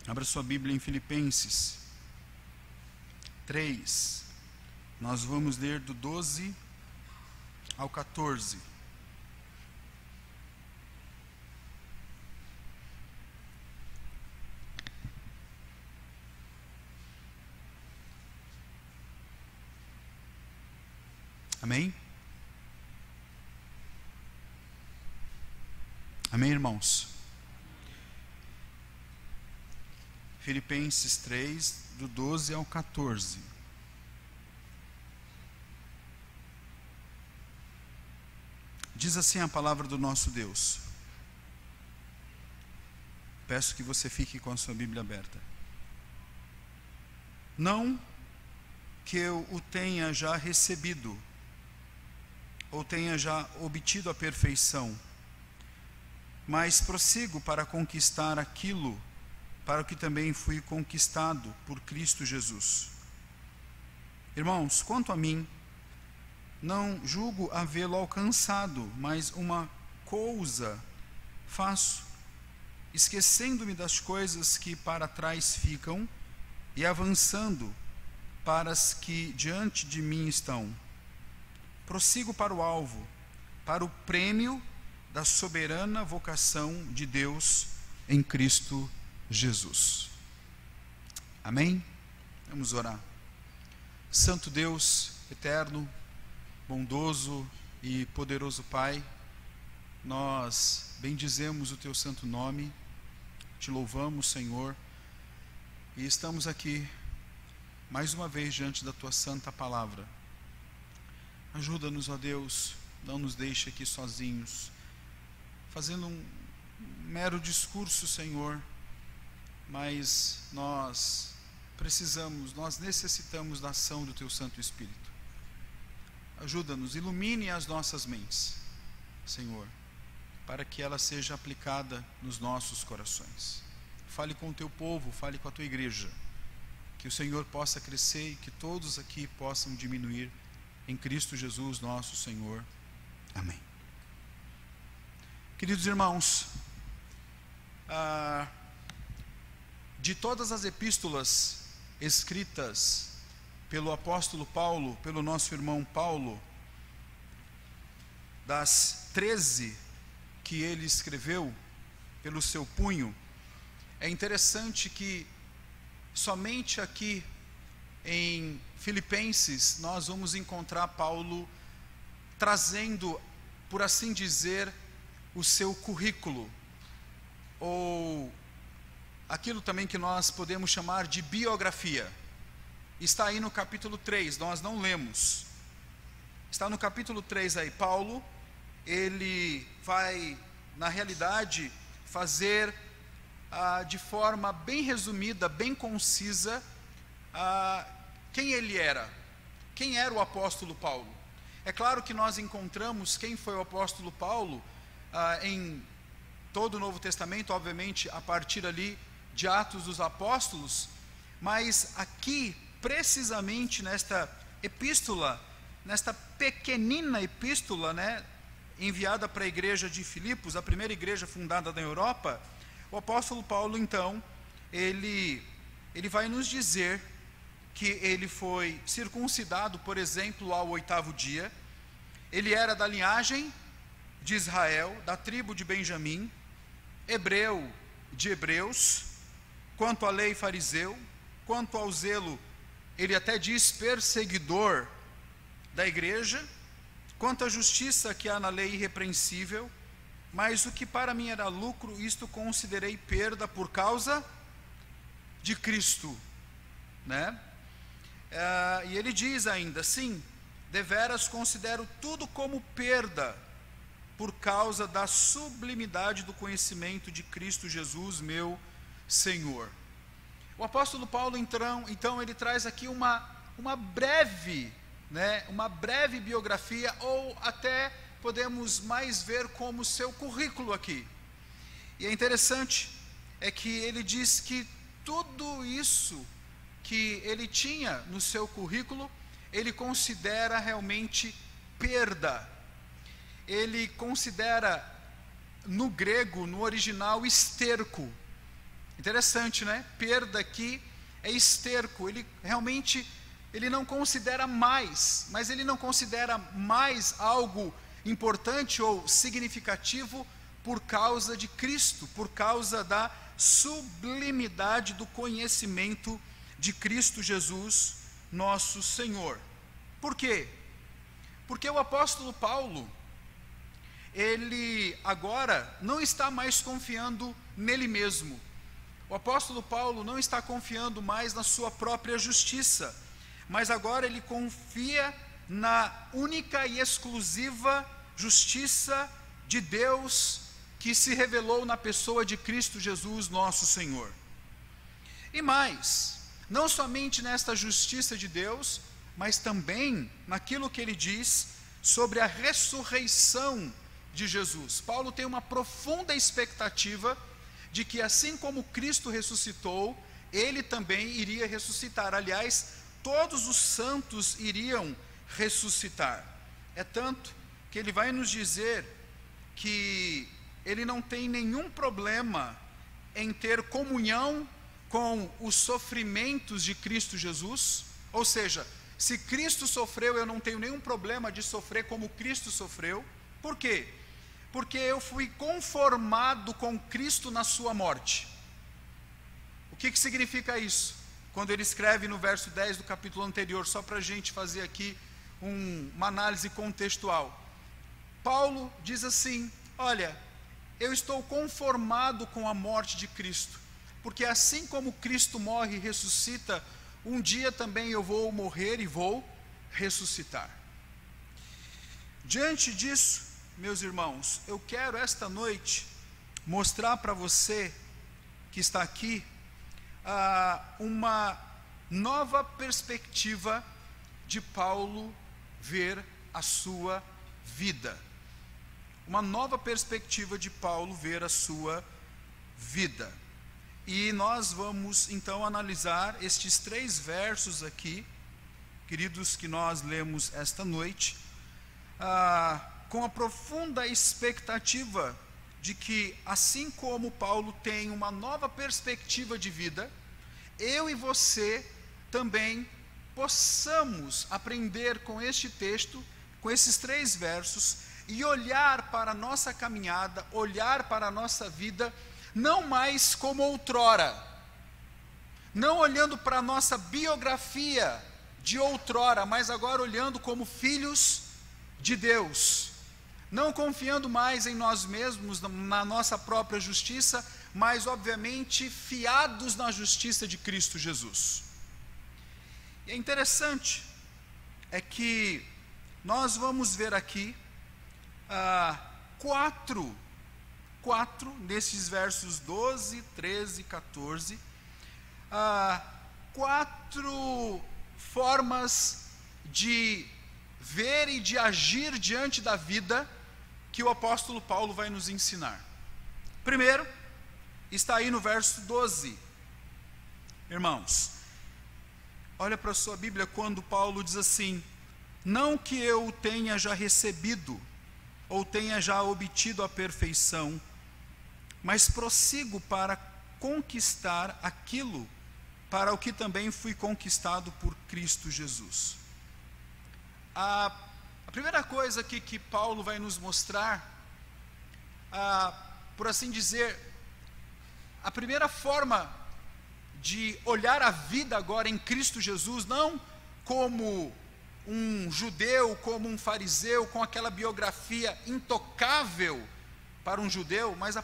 Abra sua Bíblia em Filipenses 3. Nós vamos ler do 12 ao 14. Amém? Amém, irmãos? Filipenses 3, do 12 ao 14. Diz assim a palavra do nosso Deus. Peço que você fique com a sua Bíblia aberta. Não que eu o tenha já recebido, ou tenha já obtido a perfeição, mas prossigo para conquistar aquilo para o que também fui conquistado por Cristo Jesus. Irmãos, quanto a mim, não julgo havê-lo alcançado, mas uma coisa faço, esquecendo-me das coisas que para trás ficam e avançando para as que diante de mim estão. Prossigo para o alvo, para o prêmio da soberana vocação de Deus em Cristo Jesus. Amém? Vamos orar. Santo Deus, eterno, bondoso e poderoso Pai, nós bendizemos o Teu santo nome, te louvamos, Senhor, e estamos aqui mais uma vez diante da Tua santa palavra. Ajuda-nos, ó Deus, não nos deixe aqui sozinhos, fazendo um mero discurso, Senhor, mas nós necessitamos da ação do Teu Santo Espírito. Ajuda-nos, ilumine as nossas mentes, Senhor, para que ela seja aplicada nos nossos corações. Fale com o Teu povo, fale com a Tua igreja, que o Senhor possa crescer e que todos aqui possam diminuir, em Cristo Jesus nosso Senhor. Amém. Queridos irmãos, de todas as epístolas escritas pelo apóstolo Paulo, pelo nosso irmão Paulo, das 13 que ele escreveu pelo seu punho, é interessante que somente aqui em Filipenses nós vamos encontrar Paulo trazendo, por assim dizer, o seu currículo, ou aquilo também que nós podemos chamar de biografia. Está aí no capítulo 3, nós não lemos. Está no capítulo 3 aí. Paulo, ele vai, na realidade, fazer de forma bem resumida, bem concisa, quem ele era. Quem era o apóstolo Paulo? É claro que nós encontramos quem foi o apóstolo Paulo em todo o Novo Testamento, obviamente a partir ali de Atos dos Apóstolos, mas aqui, precisamente nesta epístola, nesta pequenina epístola, enviada para a igreja de Filipos, a primeira igreja fundada na Europa, o apóstolo Paulo, então, ele vai nos dizer que ele foi circuncidado, por exemplo, ao 8º dia, ele era da linhagem de Israel, da tribo de Benjamim, hebreu de hebreus, quanto à lei fariseu, quanto ao zelo, ele até diz perseguidor da igreja, quanto à justiça que há na lei irrepreensível, mas o que para mim era lucro, isto considerei perda por causa de Cristo, e ele diz ainda, sim, deveras considero tudo como perda, por causa da sublimidade do conhecimento de Cristo Jesus, meu Senhor. O apóstolo Paulo, então ele traz aqui uma breve biografia, ou até podemos mais ver como seu currículo aqui. E é interessante, é que ele diz que tudo isso que ele tinha no seu currículo, ele considera realmente perda. Ele considera, no grego, no original, esterco. Interessante, né? Perda aqui é esterco. Ele realmente, ele não considera mais, mas ele não considera mais algo importante ou significativo por causa de Cristo, por causa da sublimidade do conhecimento de Cristo Jesus, nosso Senhor. Por quê? Porque o apóstolo Paulo, ele agora não está mais confiando nele mesmo. O apóstolo Paulo não está confiando mais na sua própria justiça, mas agora ele confia na única e exclusiva justiça de Deus que se revelou na pessoa de Cristo Jesus, nosso Senhor. E mais, não somente nesta justiça de Deus, mas também naquilo que ele diz sobre a ressurreição de Jesus. Paulo tem uma profunda expectativa de que assim como Cristo ressuscitou, ele também iria ressuscitar. Aliás, todos os santos iriam ressuscitar. É tanto que ele vai nos dizer que ele não tem nenhum problema em ter comunhão com os sofrimentos de Cristo Jesus. Ou seja, se Cristo sofreu, eu não tenho nenhum problema de sofrer como Cristo sofreu. Por quê? Porque eu fui conformado com Cristo na sua morte. O que significa isso? Quando ele escreve no verso 10 do capítulo anterior, só para a gente fazer aqui uma análise contextual. Paulo diz assim: olha, eu estou conformado com a morte de Cristo, porque assim como Cristo morre e ressuscita, um dia também eu vou morrer e vou ressuscitar. Diante disso, meus irmãos, eu quero esta noite mostrar para você que está aqui uma nova perspectiva de Paulo ver a sua vida. Uma nova perspectiva de Paulo ver a sua vida. E nós vamos então analisar estes 3 versos aqui, queridos, que nós lemos esta noite, com a profunda expectativa de que, assim como Paulo tem uma nova perspectiva de vida, eu e você também possamos aprender com este texto, com esses 3 versos, e olhar para a nossa caminhada, olhar para a nossa vida, não mais como outrora, não olhando para a nossa biografia de outrora, mas agora olhando como filhos de Deus, não confiando mais em nós mesmos, na nossa própria justiça, mas obviamente fiados na justiça de Cristo Jesus. E é interessante, é que nós vamos ver aqui quatro nesses versos 12, 13 e 14, 4 formas de ver e de agir diante da vida que o apóstolo Paulo vai nos ensinar. Primeiro, está aí no verso 12. Irmãos, olha para a sua Bíblia quando Paulo diz assim: não que eu tenha já recebido ou tenha já obtido a perfeição, mas prossigo para conquistar aquilo para o que também fui conquistado por Cristo Jesus. A primeira coisa aqui que Paulo vai nos mostrar, por assim dizer, a primeira forma de olhar a vida agora em Cristo Jesus, não como um judeu, como um fariseu, com aquela biografia intocável para um judeu, mas a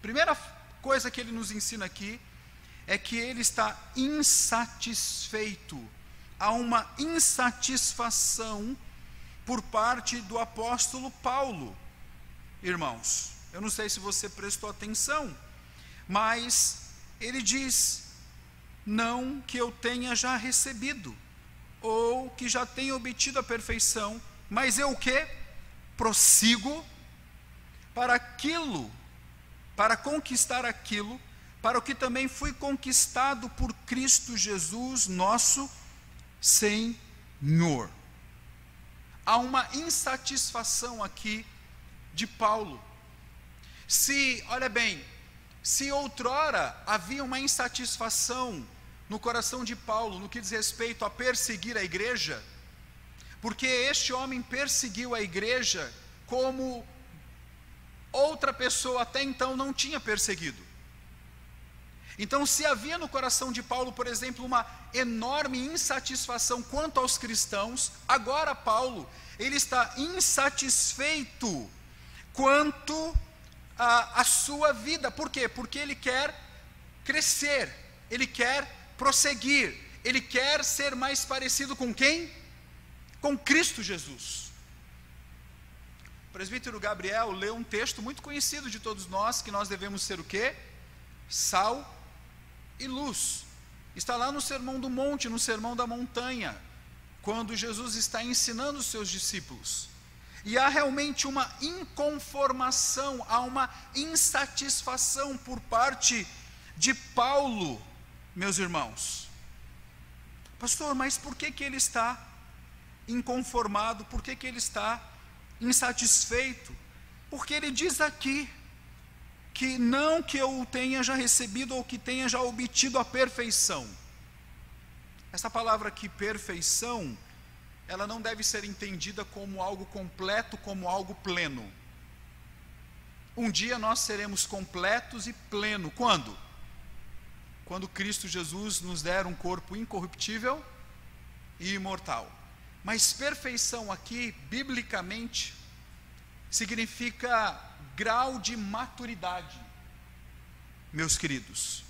primeira coisa que ele nos ensina aqui é que ele está insatisfeito. Há uma insatisfação por parte do apóstolo Paulo. Irmãos, eu não sei se você prestou atenção, mas ele diz: não que eu tenha já recebido, ou que já tenha obtido a perfeição, mas eu o quê? Prossigo para aquilo, para conquistar aquilo, para o que também fui conquistado por Cristo Jesus, nosso Senhor. Há uma insatisfação aqui de Paulo. Se, olha bem, Se outrora havia uma insatisfação no coração de Paulo no que diz respeito a perseguir a igreja, porque este homem perseguiu a igreja como outra pessoa até então não tinha perseguido. Então, se havia no coração de Paulo, por exemplo, uma enorme insatisfação quanto aos cristãos, agora Paulo, ele está insatisfeito quanto à sua vida. Por quê? Porque ele quer crescer, ele quer prosseguir, ele quer ser mais parecido com quem? Com Cristo Jesus. O presbítero Gabriel leu um texto muito conhecido de todos nós, que nós devemos ser o quê? Sal e luz. Está lá no Sermão do Monte, no Sermão da Montanha, quando Jesus está ensinando os seus discípulos. E há realmente uma inconformação, há uma insatisfação por parte de Paulo, meus irmãos. Pastor, mas por que ele está inconformado? Por que ele está insatisfeito? Porque ele diz aqui que não que eu tenha já recebido ou que tenha já obtido a perfeição. Essa palavra aqui, perfeição, ela não deve ser entendida como algo completo, como algo pleno. Um dia nós seremos completos e pleno. Quando? Quando Cristo Jesus nos der um corpo incorruptível e imortal. Mas perfeição aqui, biblicamente, significa grau de maturidade, meus queridos,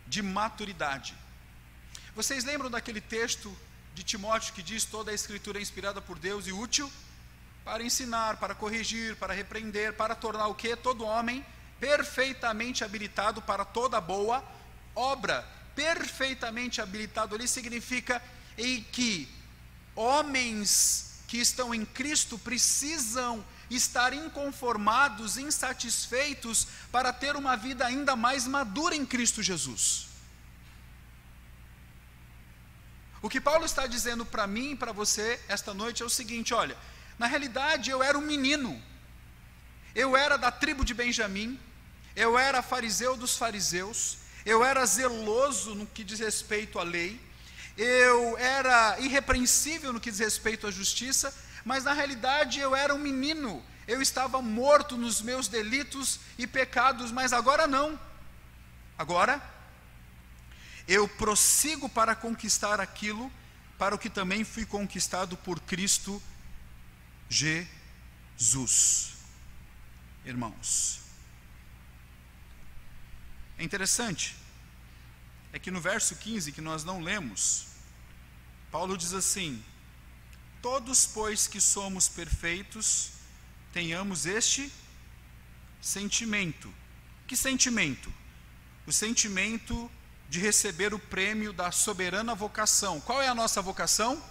de maturidade. Vocês lembram daquele texto de Timóteo que diz: toda a escritura é inspirada por Deus e útil para ensinar, para corrigir, para repreender, para tornar o quê? Todo homem perfeitamente habilitado para toda boa obra. Perfeitamente habilitado ali significa em que homens que estão em Cristo precisam estar inconformados, insatisfeitos, para ter uma vida ainda mais madura em Cristo Jesus. O que Paulo está dizendo para mim e para você esta noite é o seguinte: olha, na realidade eu era um menino, eu era da tribo de Benjamim, eu era fariseu dos fariseus, eu era zeloso no que diz respeito à lei, eu era irrepreensível no que diz respeito à justiça, mas na realidade eu era um menino, eu estava morto nos meus delitos e pecados, mas agora não. Agora eu prossigo para conquistar aquilo para o que também fui conquistado por Cristo Jesus. Irmãos, é interessante, é que no verso 15, que nós não lemos, Paulo diz assim: todos, pois, que somos perfeitos, tenhamos este sentimento. Que sentimento? O sentimento de receber o prêmio da soberana vocação. Qual é a nossa vocação?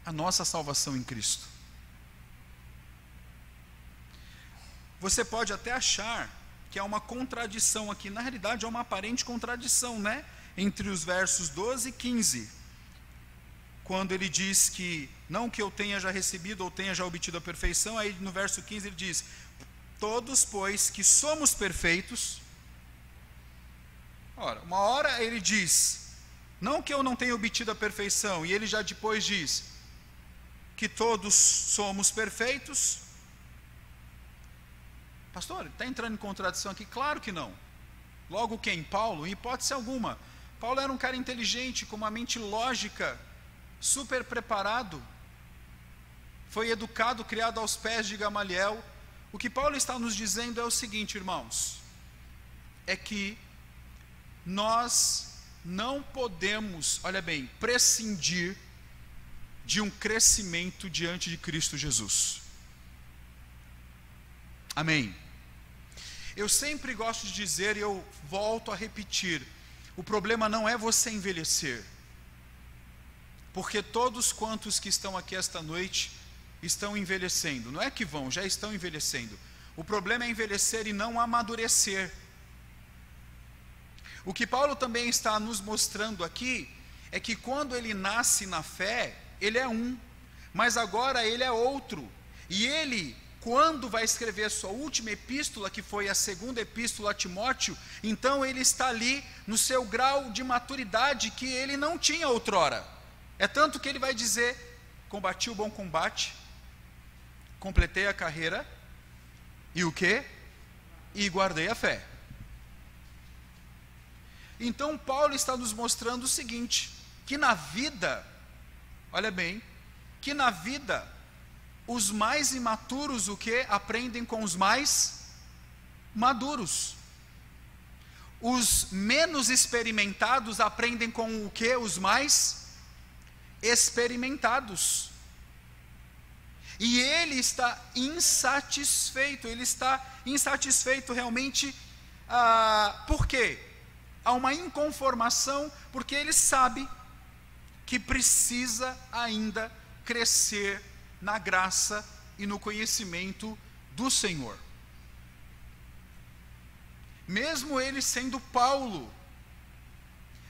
A nossa salvação em Cristo. Você pode até achar que há uma contradição aqui, na realidade há uma aparente contradição, né? Entre os versos 12 e 15, quando ele diz que, não que eu tenha já recebido ou tenha já obtido a perfeição, aí no verso 15 ele diz: todos, pois, que somos perfeitos. Ora, uma hora ele diz, não que eu não tenha obtido a perfeição, e ele já depois diz que todos somos perfeitos. Pastor, está entrando em contradição aqui? Claro que não. Logo quem? Paulo? Em hipótese alguma. Paulo era um cara inteligente, com uma mente lógica, super preparado, foi educado, criado aos pés de Gamaliel. O que Paulo está nos dizendo é o seguinte, irmãos, é que nós não podemos, olha bem, prescindir de um crescimento diante de Cristo Jesus. Amém. Eu sempre gosto de dizer, e eu volto a repetir, o problema não é você envelhecer, porque todos quantos que estão aqui esta noite estão envelhecendo, não é que vão, já estão envelhecendo. O problema é envelhecer e não amadurecer. O que Paulo também está nos mostrando aqui, é que quando ele nasce na fé, ele é um, mas agora ele é outro, e ele quando vai escrever a sua última epístola, que foi a segunda epístola a Timóteo, então ele está ali no seu grau de maturidade que ele não tinha outrora. É tanto que ele vai dizer: combati o bom combate, completei a carreira, e o quê? E guardei a fé. Então Paulo está nos mostrando o seguinte, que na vida, olha bem, que na vida, os mais imaturos o que? Aprendem com os mais maduros. Os menos experimentados aprendem com o que? Os mais experimentados. E ele está insatisfeito realmente, por quê? Há uma inconformação, porque ele sabe que precisa ainda crescer na graça e no conhecimento do Senhor. Mesmo ele sendo Paulo,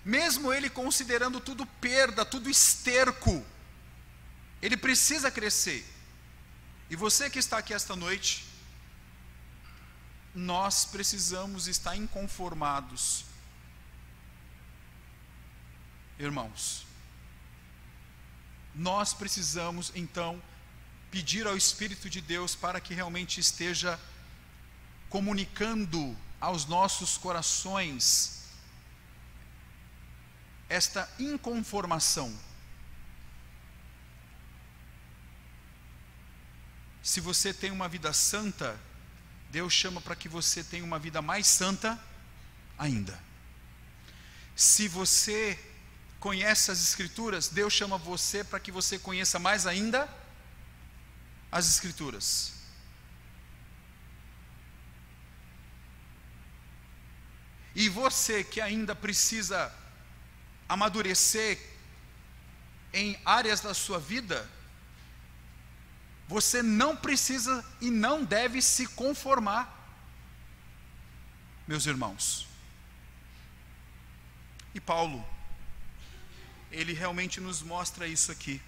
mesmo ele considerando tudo perda, tudo esterco, ele precisa crescer. E você que está aqui esta noite, nós precisamos estar inconformados, irmãos. Nós precisamos então pedir ao Espírito de Deus para que realmente esteja comunicando aos nossos corações esta inconformação. Se você tem uma vida santa, Deus chama para que você tenha uma vida mais santa ainda. Se você conhece as Escrituras, Deus chama você para que você conheça mais ainda as Escrituras. E você que ainda precisa amadurecer em áreas da sua vida, você não precisa e não deve se conformar, meus irmãos. E Paulo, ele realmente nos mostra isso aqui,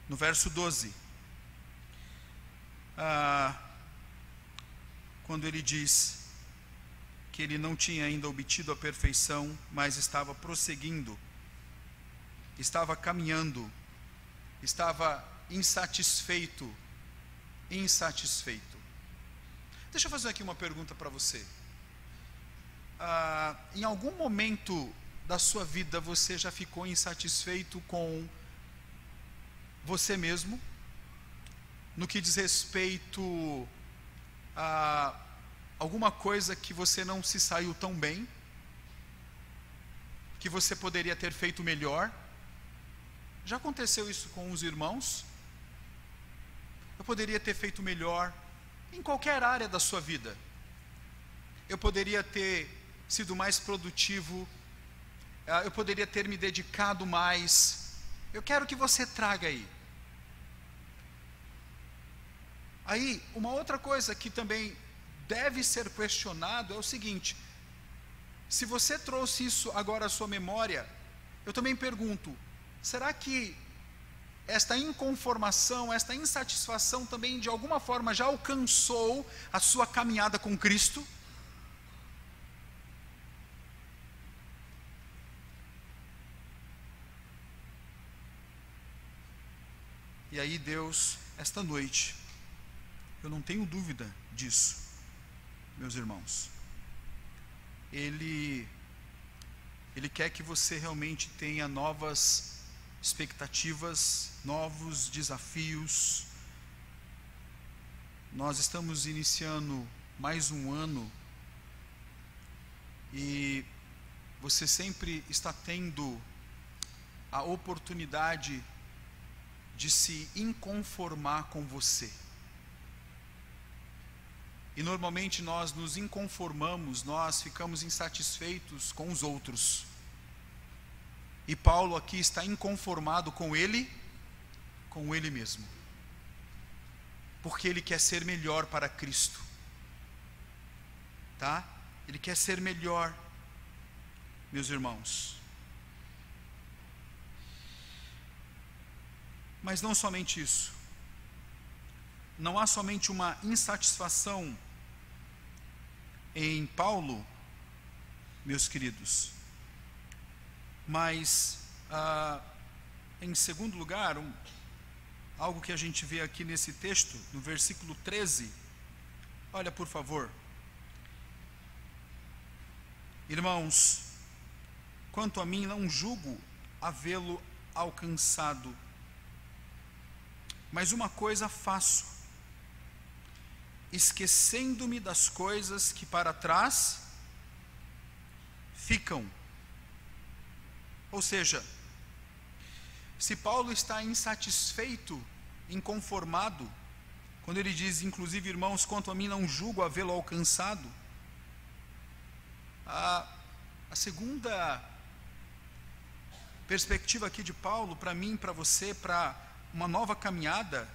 no verso 12, quando ele diz que ele não tinha ainda obtido a perfeição, mas estava prosseguindo, estava caminhando, estava insatisfeito. Deixa eu fazer aqui uma pergunta para você. Em algum momento da sua vida você já ficou insatisfeito com você mesmo, no que diz respeito a alguma coisa que você não se saiu tão bem, que você poderia ter feito melhor? Já aconteceu isso com os irmãos? Eu poderia ter feito melhor em qualquer área da sua vida. Eu poderia ter sido mais produtivo, eu poderia ter me dedicado mais. Eu quero que você traga aí, uma outra coisa que também deve ser questionado é o seguinte: se você trouxe isso agora à sua memória, eu também pergunto, será que esta inconformação, esta insatisfação também de alguma forma já alcançou a sua caminhada com Cristo? E aí Deus, esta noite, eu não tenho dúvida disso, meus irmãos, Ele quer que você realmente tenha novas expectativas, novos desafios. Nós estamos iniciando mais um ano e você sempre está tendo a oportunidade de se inconformar com você. E normalmente nós nos inconformamos, nós ficamos insatisfeitos com os outros. E Paulo aqui está inconformado com ele mesmo. Porque ele quer ser melhor para Cristo. Tá? Ele quer ser melhor, meus irmãos. Mas não somente isso. não há somente uma insatisfação em Paulo, meus queridos, mas, em segundo lugar, algo que a gente vê aqui nesse texto, no versículo 13, olha por favor. Irmãos, quanto a mim, não julgo havê-lo alcançado, mas uma coisa faço, esquecendo-me das coisas que para trás ficam. Ou seja, se Paulo está insatisfeito, inconformado, quando ele diz, inclusive, irmãos, quanto a mim não julgo havê-lo alcançado, a segunda perspectiva aqui de Paulo, para mim, para você, para uma nova caminhada,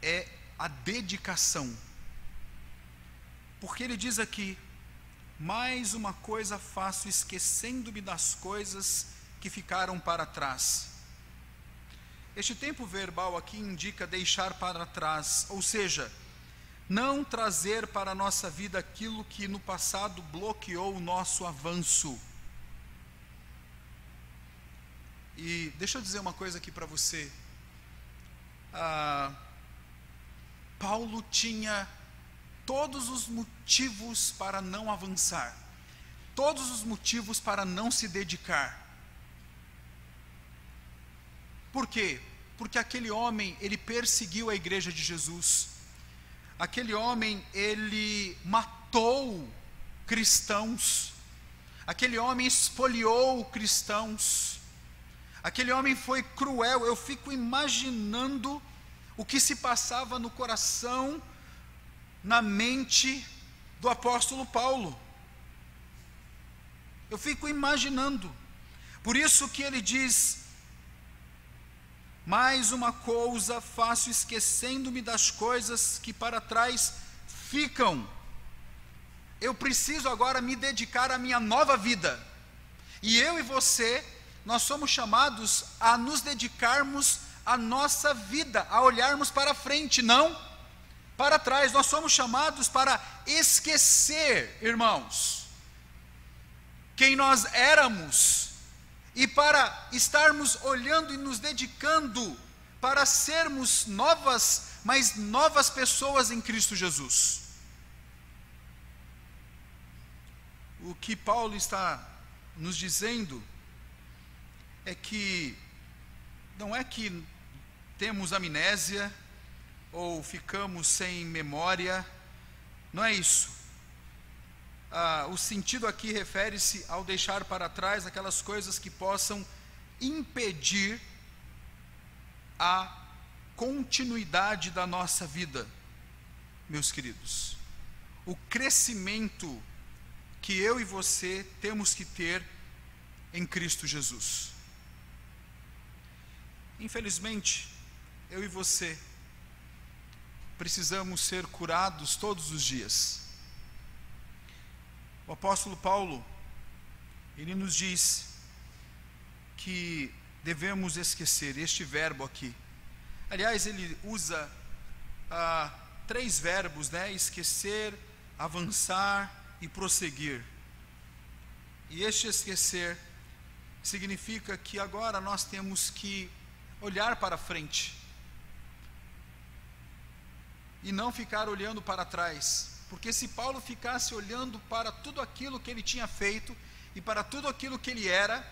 é a dedicação. Porque ele diz aqui, mais uma coisa faço, esquecendo-me das coisas que ficaram para trás. Este tempo verbal aqui indica deixar para trás, ou seja, não trazer para a nossa vida aquilo que no passado bloqueou o nosso avanço. E deixa eu dizer uma coisa aqui para você. Paulo tinha todos os motivos para não avançar, todos os motivos para não se dedicar. Por quê? Porque aquele homem, ele perseguiu a igreja de Jesus. Aquele homem, ele matou cristãos. Aquele homem espoliou cristãos. Aquele homem foi cruel. Eu fico imaginando o que se passava no coração, na mente do apóstolo Paulo. Eu fico imaginando. Por isso que ele diz, mais uma coisa faço, esquecendo-me das coisas que para trás ficam. Eu preciso agora me dedicar à minha nova vida. E eu e você, nós somos chamados a nos dedicarmos à nossa vida, a olharmos para frente, não para trás. Nós somos chamados para esquecer, irmãos, quem nós éramos, e para estarmos olhando e nos dedicando para sermos novas, mas novas pessoas em Cristo Jesus. O que Paulo está nos dizendo é que não é que temos amnésia ou ficamos sem memória, não é isso. O sentido aqui refere-se ao deixar para trás aquelas coisas que possam impedir a continuidade da nossa vida, meus queridos. O crescimento que eu e você temos que ter em Cristo Jesus. Infelizmente, eu e você precisamos ser curados todos os dias. O apóstolo Paulo, ele nos diz que devemos esquecer, este verbo aqui. Aliás, ele usa 3 verbos, né? Esquecer, avançar e prosseguir. E este esquecer significa que agora nós temos que olhar para frente e não ficar olhando para trás. Porque se Paulo ficasse olhando para tudo aquilo que ele tinha feito e para tudo aquilo que ele era,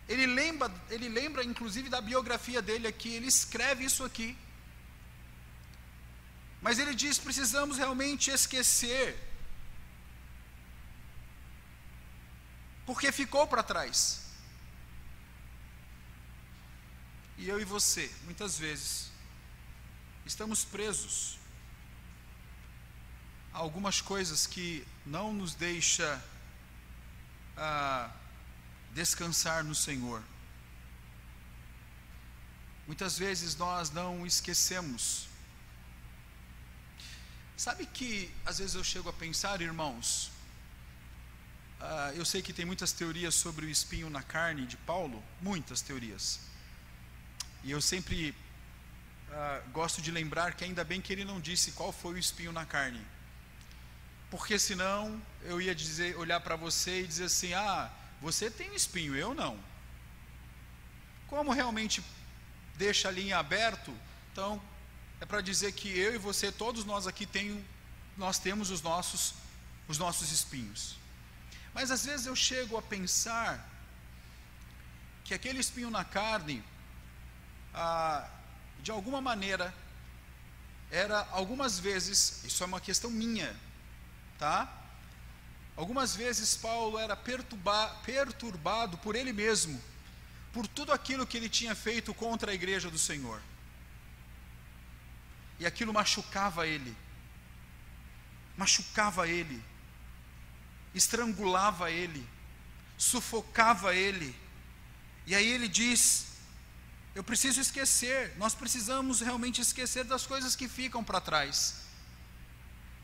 ele lembra inclusive da biografia dele aqui, ele escreve isso aqui. Mas ele diz, precisamos realmente esquecer, porque ficou para trás. E eu e você, muitas vezes, estamos presos a algumas coisas que não nos deixa descansar no Senhor. Muitas vezes nós não esquecemos. Sabe que às vezes eu chego a pensar, irmãos, eu sei que tem muitas teorias sobre o espinho na carne de Paulo, muitas teorias, e eu sempre gosto de lembrar que ainda bem que ele não disse qual foi o espinho na carne, porque senão eu ia olhar para você e dizer assim: você tem um espinho, eu não. Como realmente deixa ali em aberto, então é para dizer que eu e você, todos nós aqui nós temos os nossos espinhos. Mas às vezes eu chego a pensar que aquele espinho na carne, de alguma maneira, era algumas vezes, isso é uma questão minha, tá? Algumas vezes Paulo era perturbado por ele mesmo, por tudo aquilo que ele tinha feito contra a igreja do Senhor, e aquilo machucava ele, estrangulava ele, sufocava ele. E aí ele diz: eu preciso esquecer. Nós precisamos realmente esquecer das coisas que ficam para trás.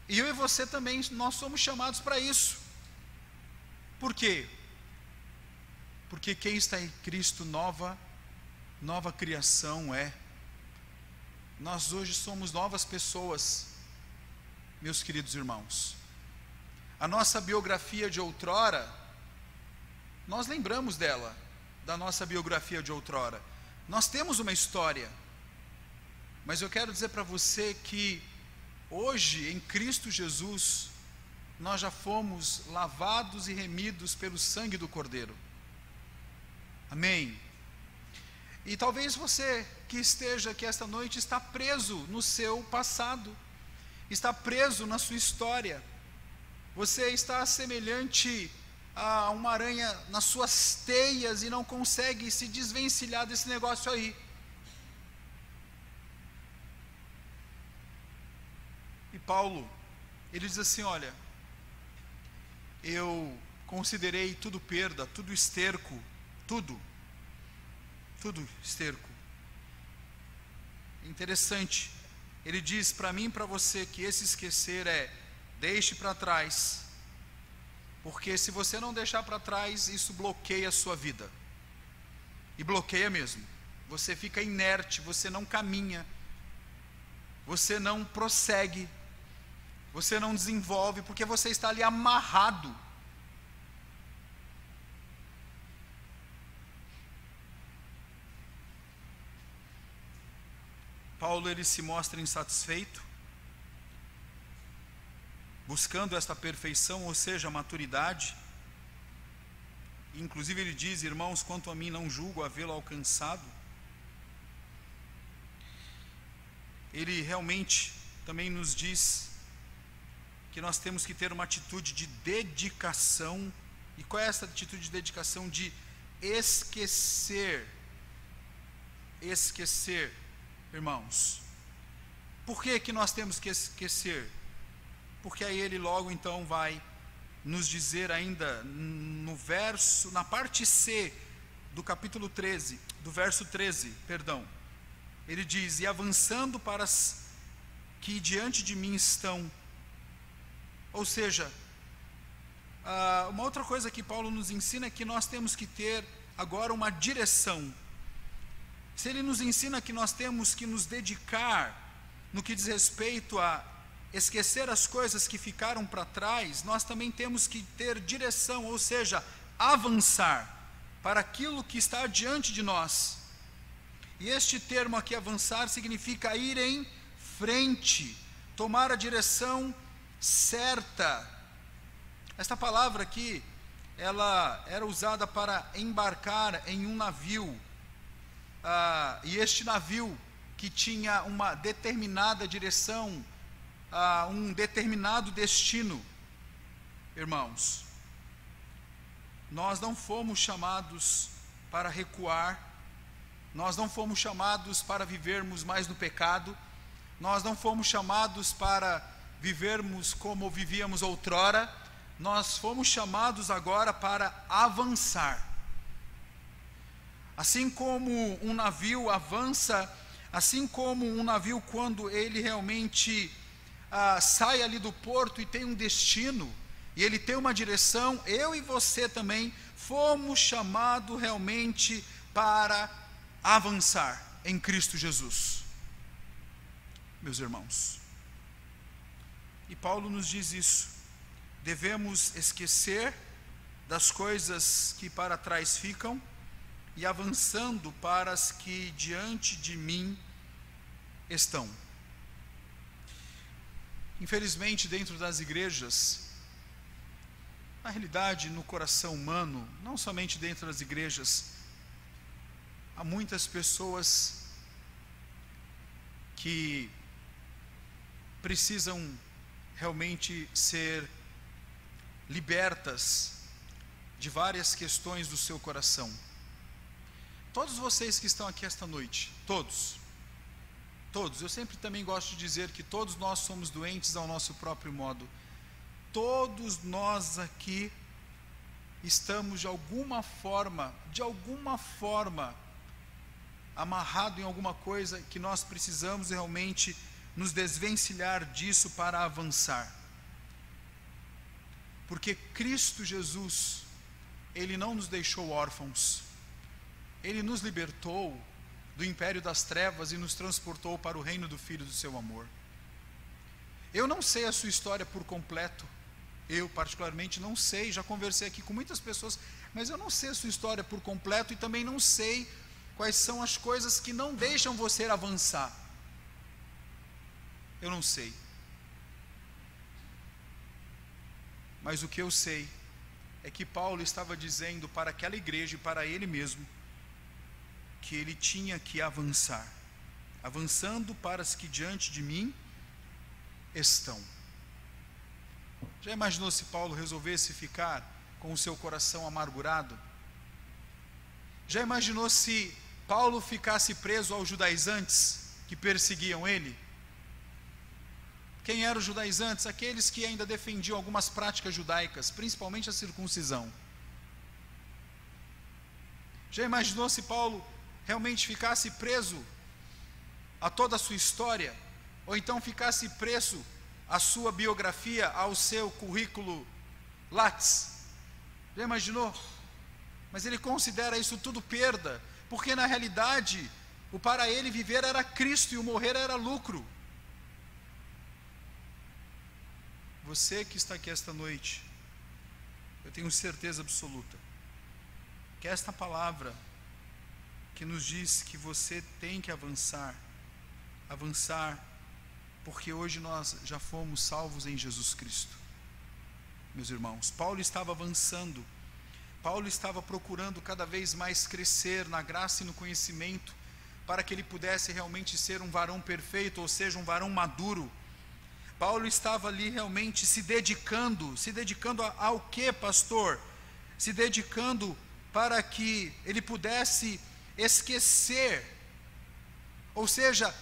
E eu e você também, nós somos chamados para isso. Por quê? Porque quem está em Cristo, nova criação é. Nós hoje somos novas pessoas, meus queridos irmãos. A nossa biografia de outrora, nós lembramos dela, da nossa biografia de outrora. Nós temos uma história, mas eu quero dizer para você que hoje, em Cristo Jesus, nós já fomos lavados e remidos pelo sangue do Cordeiro. Amém? E talvez você que esteja aqui esta noite está preso no seu passado, está preso na sua história. Você está semelhante a uma aranha nas suas teias e não consegue se desvencilhar desse negócio aí. E Paulo, ele diz assim: olha, eu considerei tudo perda, tudo esterco, tudo esterco. Interessante, ele diz para mim e para você que esse esquecer deixe para trás, porque se você não deixar para trás, isso bloqueia a sua vida, e bloqueia mesmo. Você fica inerte, você não caminha, você não prossegue, você não desenvolve, porque você está ali amarrado. Paulo, ele se mostra insatisfeito, buscando esta perfeição, ou seja, a maturidade. Inclusive ele diz: irmãos, quanto a mim não julgo havê-lo alcançado. Ele realmente também nos diz que nós temos que ter uma atitude de dedicação. E qual é essa atitude de dedicação? De esquecer, irmãos. Por que nós temos que esquecer? Porque aí ele logo então vai nos dizer ainda na parte C do capítulo 13, do verso 13, ele diz: e avançando para as que diante de mim estão. Ou seja, uma outra coisa que Paulo nos ensina é que nós temos que ter agora uma direção. Se ele nos ensina que nós temos que nos dedicar no que diz respeito a esquecer as coisas que ficaram para trás, nós também temos que ter direção, ou seja, avançar para aquilo que está diante de nós. E este termo aqui, avançar, significa ir em frente, tomar a direção certa. Esta palavra aqui, ela era usada para embarcar em um navio, e este navio que tinha uma determinada direção, um determinado destino. Irmãos, nós não fomos chamados para recuar, nós não fomos chamados para vivermos mais no pecado, nós não fomos chamados para vivermos como vivíamos outrora, nós fomos chamados agora para avançar. Assim como um navio avança, assim como um navio, quando ele realmente sai ali do porto e tem um destino, e ele tem uma direção, eu e você também fomos chamados realmente para avançar em Cristo Jesus. meus irmãos. E Paulo nos diz isso: devemos esquecer das coisas que para trás ficam e avançando para as que diante de mim estão. Infelizmente, dentro das igrejas, na realidade, no coração humano, não somente dentro das igrejas, há muitas pessoas que precisam realmente ser libertas de várias questões do seu coração. Todos vocês que estão aqui esta noite, todos, eu sempre também gosto de dizer que todos nós somos doentes ao nosso próprio modo. Todos nós aqui estamos de alguma forma, amarrado em alguma coisa que nós precisamos realmente nos desvencilhar disso para avançar. Porque Cristo Jesus, Ele não nos deixou órfãos, Ele nos libertou do império das trevas e nos transportou para o reino do Filho do seu amor. Eu não sei a sua história por completo, eu particularmente não sei, já conversei aqui com muitas pessoas, mas eu não sei a sua história por completo e também não sei quais são as coisas que não deixam você avançar. Eu não sei. Mas o que eu sei é que Paulo estava dizendo para aquela igreja e para ele mesmo que ele tinha que avançar, avançando para as que diante de mim estão. Já imaginou se Paulo resolvesse ficar com o seu coração amargurado? Já imaginou se Paulo ficasse preso aos judaizantes que perseguiam ele? Quem eram os judaizantes? Aqueles que ainda defendiam algumas práticas judaicas, principalmente a circuncisão. Já imaginou se Paulo realmente ficasse preso a toda a sua história, ou então ficasse preso à sua biografia, ao seu currículo Lattes? Já imaginou? Mas ele considera isso tudo perda, porque na realidade, o para ele viver era Cristo e o morrer era lucro. Você que está aqui esta noite, eu tenho certeza absoluta que esta palavra que nos diz que você tem que avançar, porque hoje nós já fomos salvos em Jesus Cristo. Meus irmãos, Paulo estava avançando, Paulo estava procurando cada vez mais crescer na graça e no conhecimento, para que ele pudesse realmente ser um varão perfeito, ou seja, um varão maduro. Paulo estava ali realmente se dedicando ao que, pastor? Se dedicando para que ele pudesse esquecer, ou seja,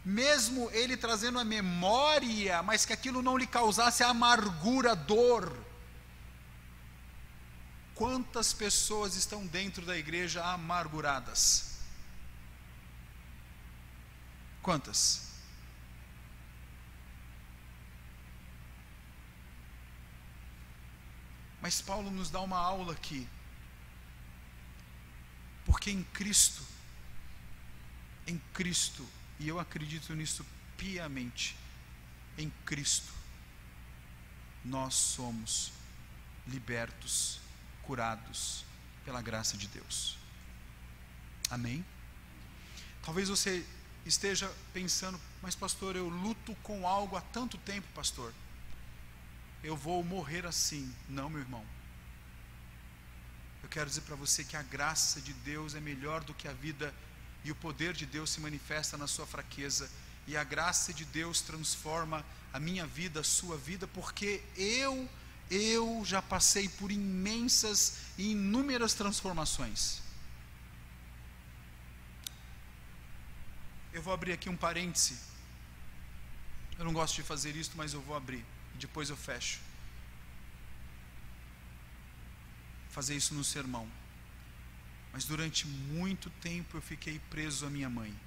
mesmo ele trazendo a memória, mas que aquilo não lhe causasse amargura, dor. Quantas pessoas estão dentro da igreja amarguradas? Quantas? Mas Paulo nos dá uma aula aqui, porque em Cristo, e eu acredito nisso piamente, em Cristo, nós somos libertos, curados pela graça de Deus. Amém? Talvez você esteja pensando, mas pastor, eu luto com algo há tanto tempo, pastor, eu vou morrer assim. Não, meu irmão, eu quero dizer para você que a graça de Deus é melhor do que a vida, e o poder de Deus se manifesta na sua fraqueza, e a graça de Deus transforma a minha vida, a sua vida, porque eu já passei por imensas e inúmeras transformações. Eu vou abrir aqui um parêntese, eu não gosto de fazer isso, mas eu vou abrir, e depois eu fecho. Fazer isso no sermão. Mas durante muito tempo eu fiquei preso à minha mãe.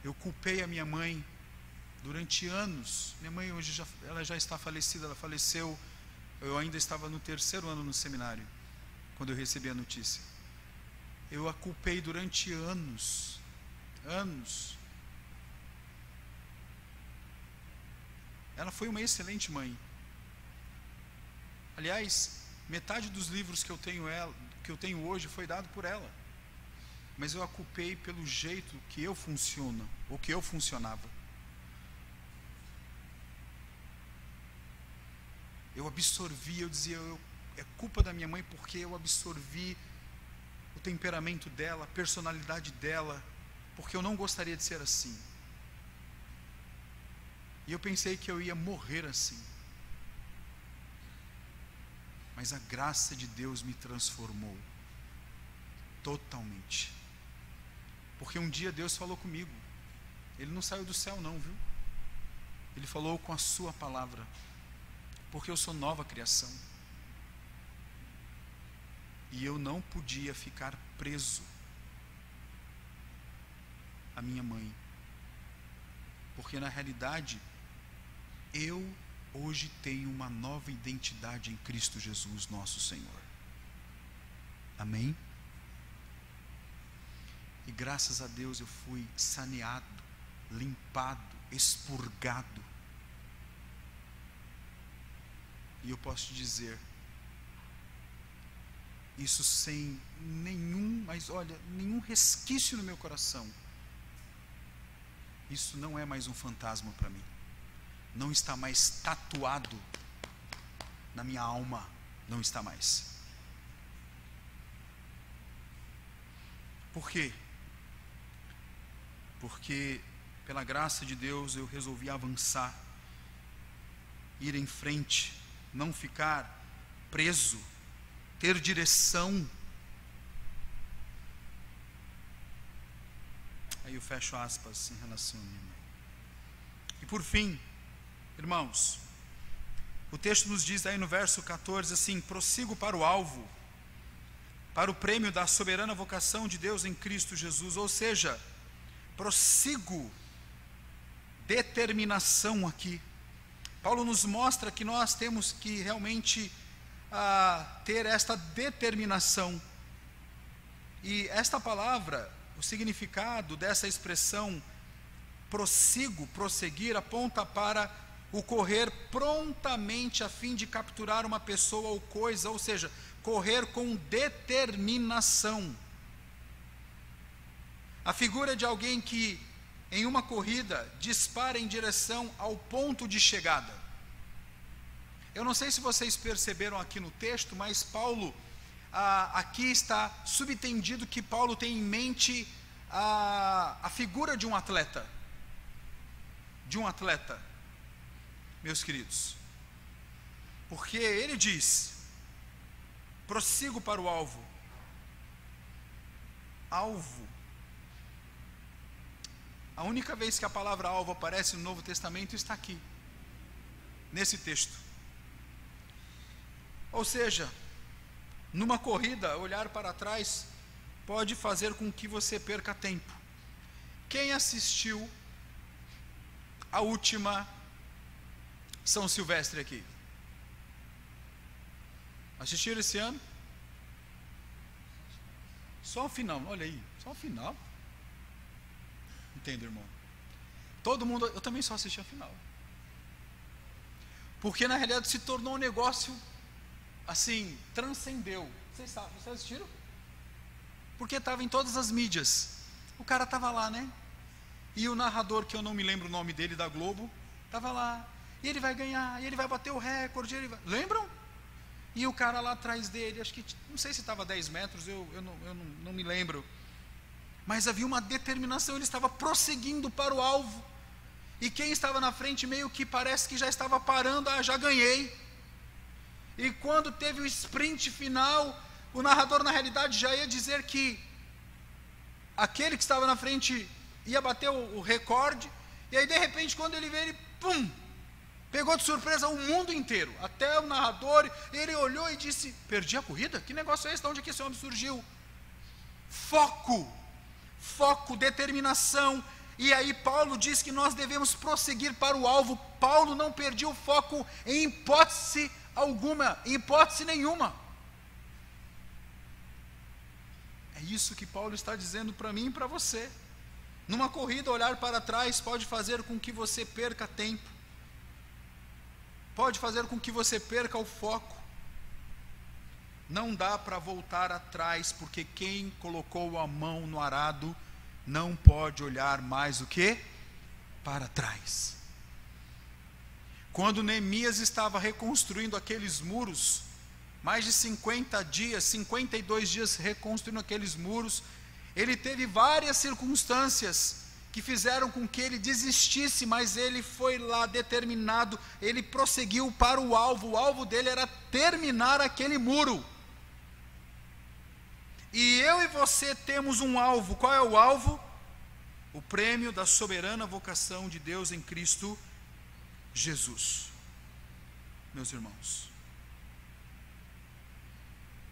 Eu culpei a minha mãe durante anos. Minha mãe hoje ela já está falecida, ela faleceu, eu ainda estava no 3º ano no seminário, quando eu recebi a notícia. Eu a culpei durante anos, Ela foi uma excelente mãe. Aliás, metade dos livros que eu tenho hoje foi dado por ela. Mas eu a culpei pelo jeito que eu funciono, ou que eu funcionava. Eu absorvi, eu dizia, é culpa da minha mãe porque eu absorvi o temperamento dela, a personalidade dela, porque eu não gostaria de ser assim. E eu pensei que eu ia morrer assim. Mas a graça de Deus me transformou totalmente. Porque um dia Deus falou comigo. Ele não saiu do céu não, viu? Ele falou com a sua palavra. Porque eu sou nova criação. E eu não podia ficar preso à minha mãe. Porque na realidade, eu hoje tenho uma nova identidade em Cristo Jesus, nosso Senhor. Amém? E graças a Deus eu fui saneado, limpado, expurgado. E eu posso te dizer, isso sem nenhum resquício no meu coração. Isso não é mais um fantasma para mim. Não está mais tatuado na minha alma. Não está mais. Por quê? Porque pela graça de Deus eu resolvi avançar, ir em frente, não ficar preso, ter direção. Aí eu fecho aspas em relação a mim. E por fim, irmãos, o texto nos diz aí no verso 14 assim: prossigo para o alvo, para o prêmio da soberana vocação de Deus em Cristo Jesus. Ou seja, prossigo, determinação aqui. Paulo nos mostra que nós temos que realmente ter esta determinação. E esta palavra, o significado dessa expressão prossigo, prosseguir, aponta para o correr prontamente a fim de capturar uma pessoa ou coisa, ou seja, correr com determinação. A figura de alguém que em uma corrida dispara em direção ao ponto de chegada. Eu não sei se vocês perceberam aqui no texto, mas Paulo, aqui está subentendido que Paulo tem em mente a figura de um atleta. De um atleta, meus queridos. Porque ele diz: prossigo para o alvo. Alvo. A única vez que a palavra alvo aparece no Novo Testamento está aqui, nesse texto. Ou seja, numa corrida, olhar para trás pode fazer com que você perca tempo. Quem assistiu a última São Silvestre aqui? Assistiram esse ano? Só o final, olha aí, só o final. Entende, irmão? Todo mundo, eu também só assisti a final. Porque na realidade se tornou um negócio assim, transcendeu. Vocês assistiram? Porque estava em todas as mídias. O cara estava lá, né? E o narrador, que eu não me lembro o nome dele, da Globo, estava lá. E ele vai ganhar, e ele vai bater o recorde. Lembram? E o cara lá atrás dele, acho que, não sei se estava 10 metros, eu não me lembro. Mas havia uma determinação, ele estava prosseguindo para o alvo. E quem estava na frente meio que parece que já estava parando, já ganhei. E quando teve o sprint final, o narrador na realidade já ia dizer que aquele que estava na frente ia bater o recorde. E aí de repente quando ele veio, ele pum, pegou de surpresa o mundo inteiro, até o narrador. Ele olhou e disse: perdi a corrida? Que negócio é esse? De onde é que esse homem surgiu? Foco, determinação. E aí Paulo diz que nós devemos prosseguir para o alvo. Paulo não perdia o foco em hipótese alguma, em hipótese nenhuma. É isso que Paulo está dizendo para mim e para você. Numa corrida, olhar para trás pode fazer com que você perca tempo. pode fazer com que você perca o foco. Não dá para voltar atrás, porque quem colocou a mão no arado não pode olhar mais o que? Para trás. Quando Neemias estava reconstruindo aqueles muros, mais de 50 dias, 52 dias reconstruindo aqueles muros, ele teve várias circunstâncias que fizeram com que ele desistisse, mas ele foi lá determinado, ele prosseguiu para o alvo dele era terminar aquele muro. E eu e você temos um alvo. Qual é o alvo? O prêmio da soberana vocação de Deus em Cristo Jesus. Meus irmãos,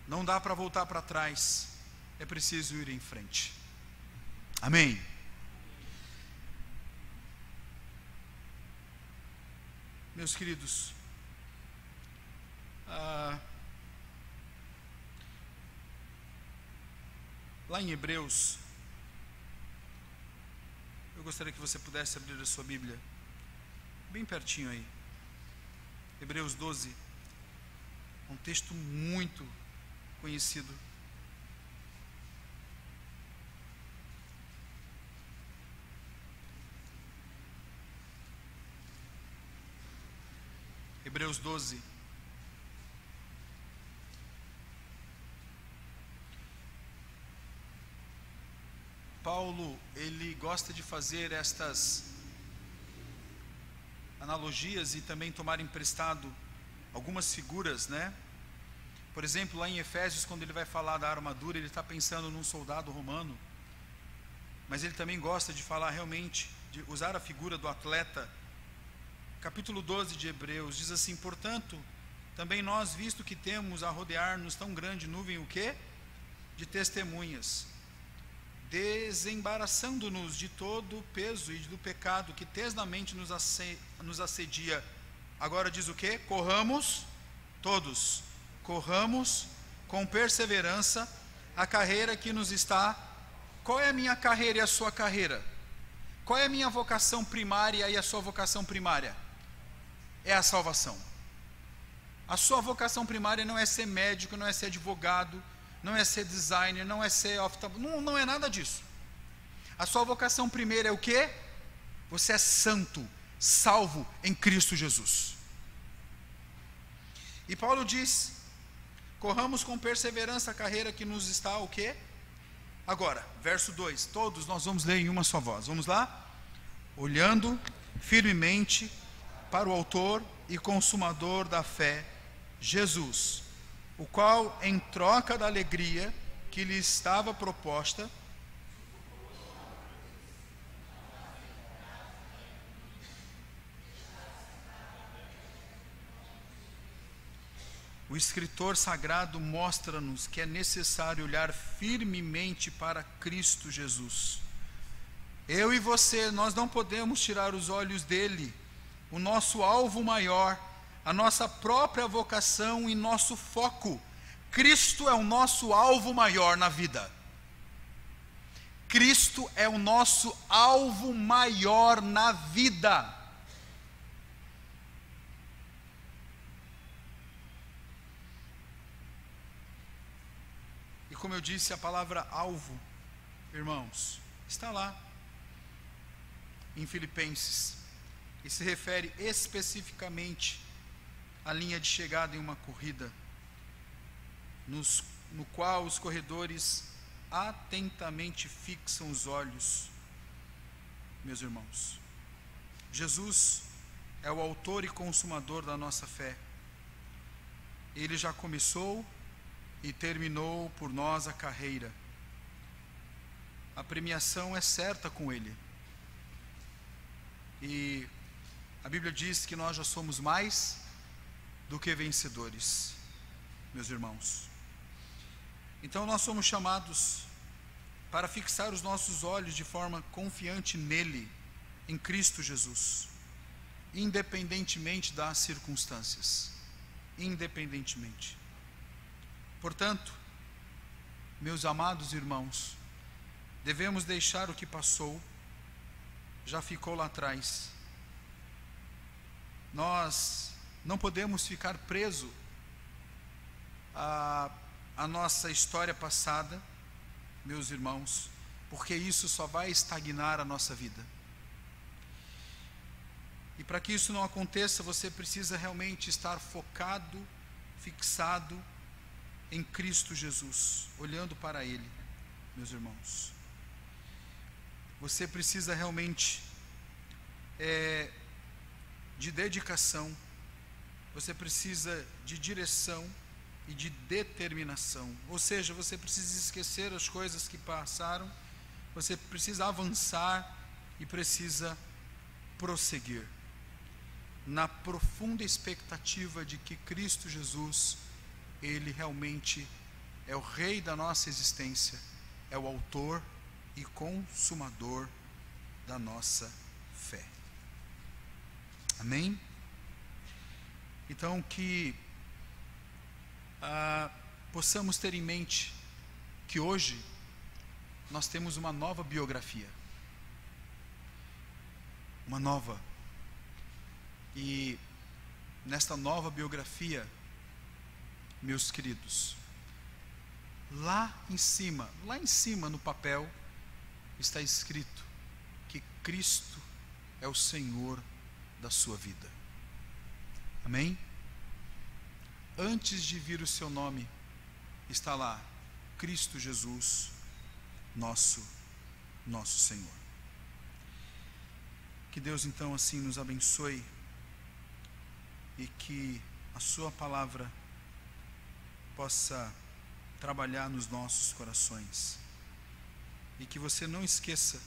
não dá para voltar para trás, é preciso ir em frente. Amém. Meus queridos, lá em Hebreus, eu gostaria que você pudesse abrir a sua Bíblia, bem pertinho aí, Hebreus 12, um texto muito conhecido. Hebreus 12. Paulo, ele gosta de fazer estas analogias e também tomar emprestado algumas figuras, né? Por exemplo, lá em Efésios, quando ele vai falar da armadura, ele está pensando num soldado romano, mas ele também gosta de falar realmente, de usar a figura do atleta. Capítulo 12 de Hebreus diz assim: portanto, também nós, visto que temos a rodear-nos tão grande nuvem, o quê? De testemunhas, desembaraçando-nos de todo o peso e do pecado que tesnamente nos assedia. Agora diz o quê? Corramos com perseverança a carreira que nos está. Qual é a minha carreira e a sua carreira? Qual é a minha vocação primária e a sua vocação primária? É a salvação. A sua vocação primária não é ser médico, não é ser advogado, não é ser designer, não é ser não é nada disso. A sua vocação primeira é o quê? Você é santo, salvo em Cristo Jesus. E Paulo diz: corramos com perseverança a carreira que nos está o quê? Agora, verso 2, todos nós vamos ler em uma só voz, vamos lá? Olhando firmemente para o autor e consumador da fé, Jesus, o qual, em troca da alegria que lhe estava proposta, o escritor sagrado mostra-nos que é necessário olhar firmemente para Cristo Jesus. Eu e você, nós não podemos tirar os olhos dele. O nosso alvo maior, a nossa própria vocação e nosso foco. Cristo é o nosso alvo maior na vida. Cristo é o nosso alvo maior na vida. E como eu disse, a palavra alvo, irmãos, está lá em Filipenses. E se refere especificamente à linha de chegada em uma corrida, no qual os corredores atentamente fixam os olhos. Meus irmãos, Jesus é o autor e consumador da nossa fé. Ele já começou e terminou por nós a carreira. A premiação é certa com ele. E a Bíblia diz que nós já somos mais do que vencedores, meus irmãos. Então nós somos chamados para fixar os nossos olhos de forma confiante nele, em Cristo Jesus, independentemente das circunstâncias, independentemente. Portanto, meus amados irmãos, devemos deixar o que passou, já ficou lá atrás. Nós não podemos ficar presos à nossa história passada, meus irmãos, porque isso só vai estagnar a nossa vida. E para que isso não aconteça, você precisa realmente estar focado, fixado em Cristo Jesus, olhando para Ele, meus irmãos. Você precisa realmente de dedicação, você precisa de direção e de determinação. Ou seja, você precisa esquecer as coisas que passaram, você precisa avançar e precisa prosseguir na profunda expectativa de que Cristo Jesus, Ele realmente é o Rei da nossa existência, é o autor e consumador da nossa fé. Amém? Então, que possamos ter em mente que hoje nós temos uma nova biografia, uma nova. E nesta nova biografia, meus queridos, lá em cima no papel, está escrito que Cristo é o Senhor da sua vida. Amém? Antes de vir o seu nome, está lá, Cristo Jesus, nosso Senhor. Que Deus então assim nos abençoe e que a sua palavra possa trabalhar nos nossos corações, e que você não esqueça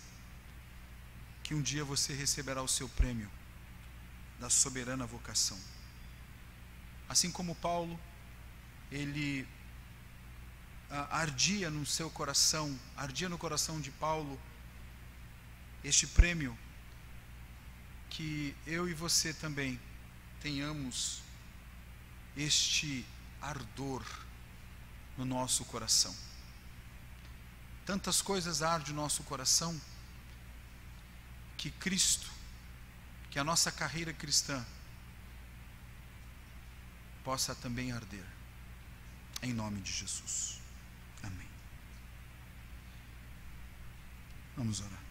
que um dia você receberá o seu prêmio da soberana vocação. Assim como Paulo, ele ardia no seu coração, ardia no coração de Paulo este prêmio, que eu e você também tenhamos este ardor no nosso coração. Tantas coisas ardem no nosso coração, que Cristo, que a nossa carreira cristã possa também arder, em nome de Jesus. Amém. Vamos orar.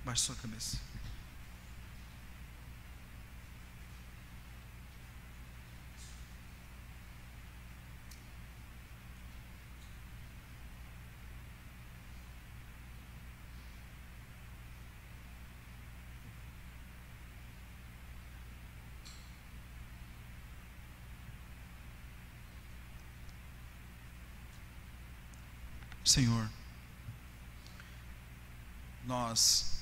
Baixe sua cabeça. Senhor, nós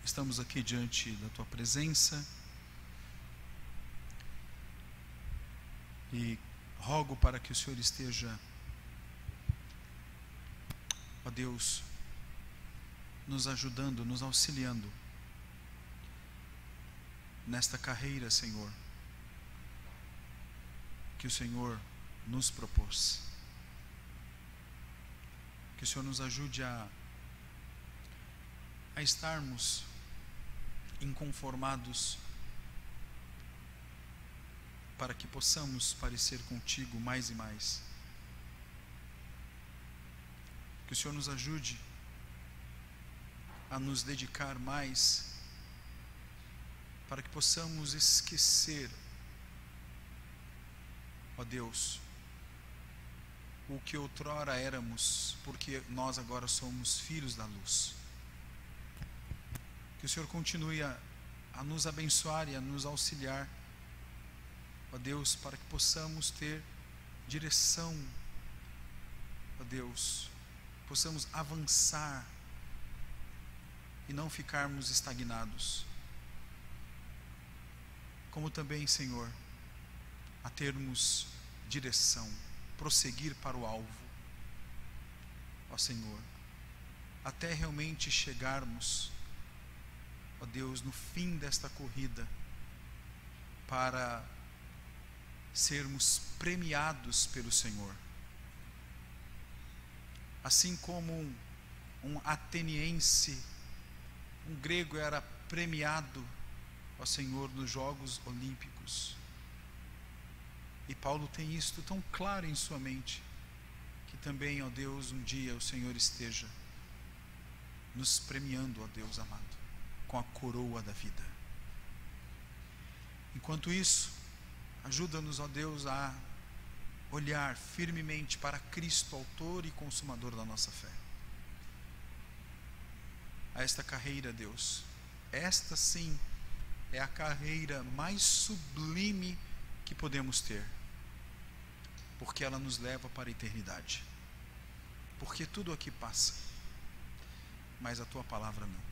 estamos aqui diante da Tua presença e rogo para que o Senhor esteja, ó Deus, nos ajudando, nos auxiliando nesta carreira, Senhor, que o Senhor nos propôs. Que o Senhor nos ajude a estarmos inconformados, para que possamos parecer contigo mais e mais. Que o Senhor nos ajude a nos dedicar mais, para que possamos esquecer, ó Deus, o que outrora éramos, porque nós agora somos filhos da luz. Que o Senhor continue a nos abençoar e a nos auxiliar, ó Deus, para que possamos ter direção, ó Deus, possamos avançar e não ficarmos estagnados. Como também, Senhor, a termos direção, prosseguir para o alvo, ó Senhor, até realmente chegarmos, ó Deus, no fim desta corrida, para sermos premiados pelo Senhor. Assim como um ateniense, um grego, era premiado ó Senhor, nos Jogos Olímpicos. E Paulo tem isto tão claro em sua mente, que também, ó Deus, um dia o Senhor esteja nos premiando, ó Deus amado, com a coroa da vida. Enquanto isso, ajuda-nos, ó Deus, a olhar firmemente para Cristo, autor e consumador da nossa fé. A esta carreira, Deus, esta sim é a carreira mais sublime que podemos ter, porque ela nos leva para a eternidade. Porque tudo aqui passa, mas a tua palavra não.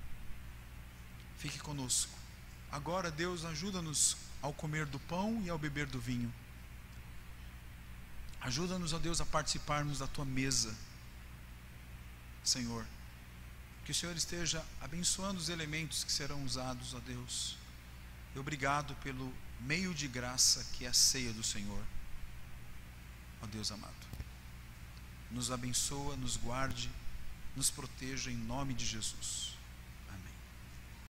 Fique conosco. Agora, Deus, ajuda-nos ao comer do pão e ao beber do vinho. Ajuda-nos, ó Deus, a participarmos da tua mesa, Senhor. Que o Senhor esteja abençoando os elementos que serão usados, ó Deus. E obrigado pelo meio de graça que é a ceia do Senhor. Ó Deus amado, nos abençoa, nos guarde, nos proteja em nome de Jesus.